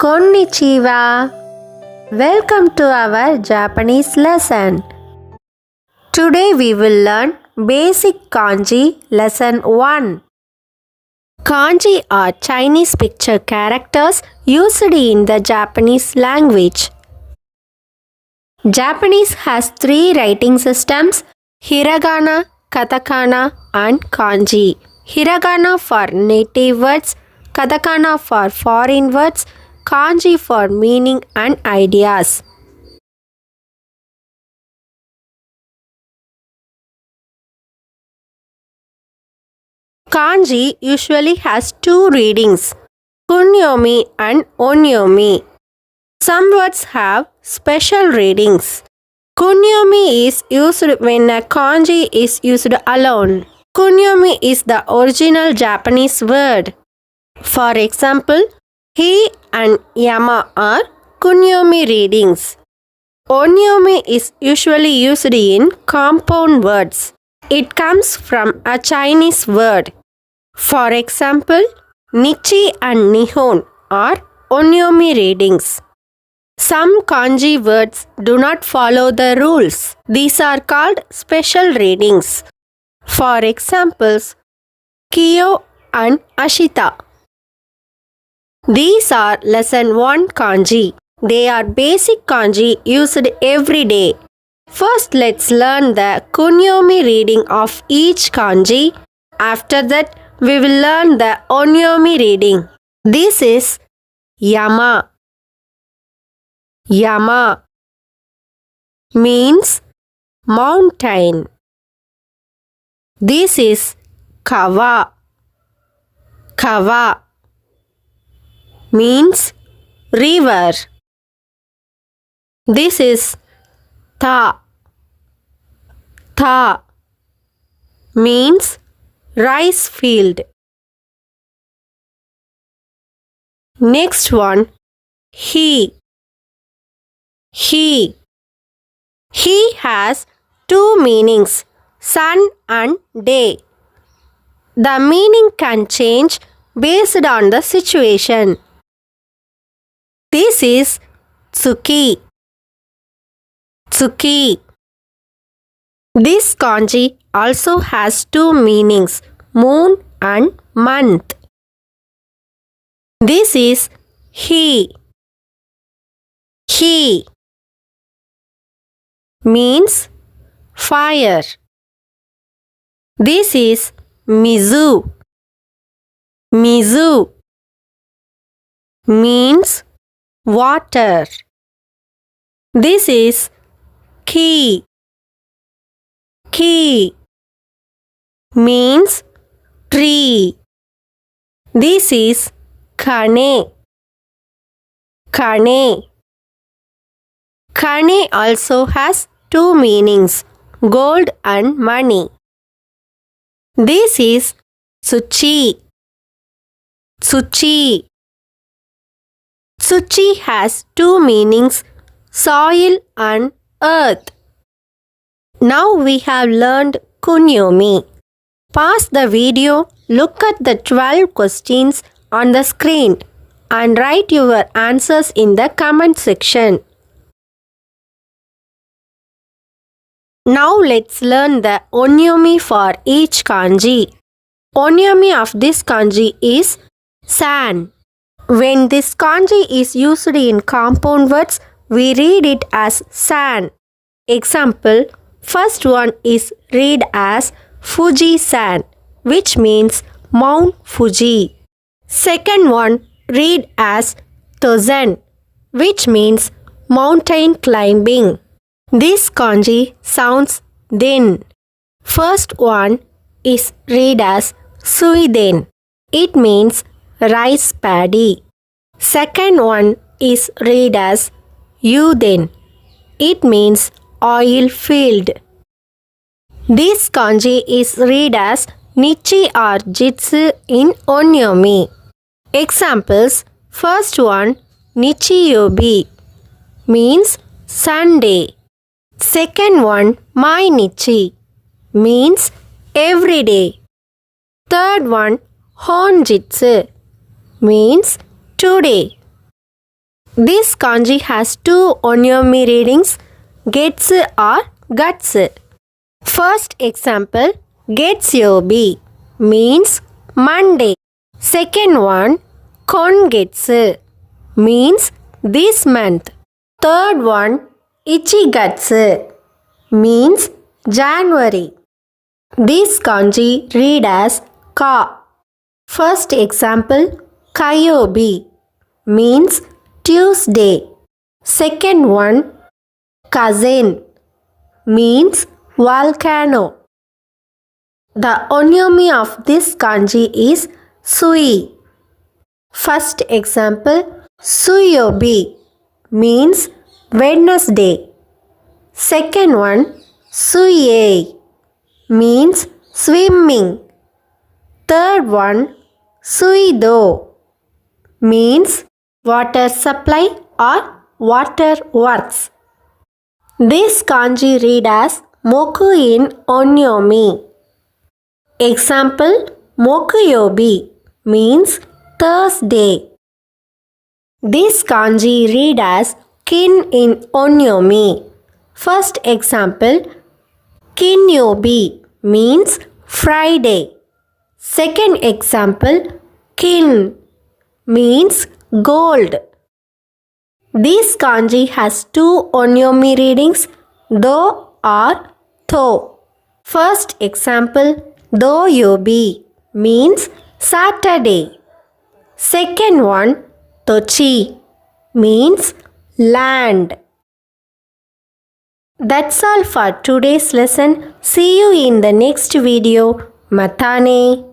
Konnichiwa. Welcome to our Japanese lesson. Today we will learn Basic Kanji Lesson 1. Kanji are Chinese picture characters used in the Japanese language. Japanese has 3 writing systems: hiragana, katakana and kanji. Hiragana for native words, katakana for foreign words, kanji for meaning and ideas. Kanji usually has 2 readings, Kunyomi and Onyomi. Some words have special readings. Kunyomi is used when a kanji is used alone. Kunyomi is the original Japanese word. For example, he and yama are Kunyomi readings. Onyomi is usually used in compound words. It comes from a Chinese word. For example, Nichi and Nihon are Onyomi readings. Some kanji words do not follow the rules. These are called special readings. For examples, Kiyo and Ashita. These are lesson 1 kanji. They are basic kanji used every day. First, let's learn the Kunyomi reading of each kanji. After that, we will learn the Onyomi reading. This is Yama. Yama means mountain. This is Kawa. Kawa means river. This is Ta. Ta means rice field. Next one, He. He has 2 meanings, sun and day. The meaning can change based on the situation. This is Tsuki. Tsuki. This kanji also has 2 meanings, moon and month. This is He. He means fire. This is Mizu. Mizu means water. This is Ki. Ki means tree. This is Kane. Kane. Kane also has 2 meanings, gold and money. This is Tsuchi. Tsuchi. Tsuchi has 2 meanings, soil and earth. Now we have learned Kunyomi. Pause the video, look at the 12 questions on the screen and write your answers in the comment section. Now let's learn the Onyomi for each kanji. Onyomi of this kanji is san. When this kanji is used in compound words, we read it as san. Example, first one is read as Fuji-san, which means Mount Fuji. Second one read as Tozen, which means mountain climbing. This kanji sounds den. First one is read as Suiden. It means rice paddy. Second one is read as Yuden. It means oil field. This kanji is read as Nichi or Jitsu in Onyomi. Examples, first one Nichiyobi means Sunday. Second one Mainichi means every day. Third one Honjitsu means today. This kanji has two onyomi readings, getsu or gatsu. First example, getsuyobi means Monday. Second one, kongetsu means this month. Third one, ichigatsu means January. This kanji read as ka. First example, kayobi means Tuesday. Second one, kazen means volcano. The onyomi of this kanji is sui. First example, suyobi means Wednesday. Second one, suye means swimming. Third one, suido means water supply or water works. This kanji read as moku in onyomi. Example, mokuyobi means Thursday. This kanji read as kin in onyomi. First example, kinyobi means Friday. Second example, kin means gold. This kanji has two onyomi readings, do or tho. First example, doyobi means Saturday. Second one, tochi means land. That's all for today's lesson. See you in the next video. Matane.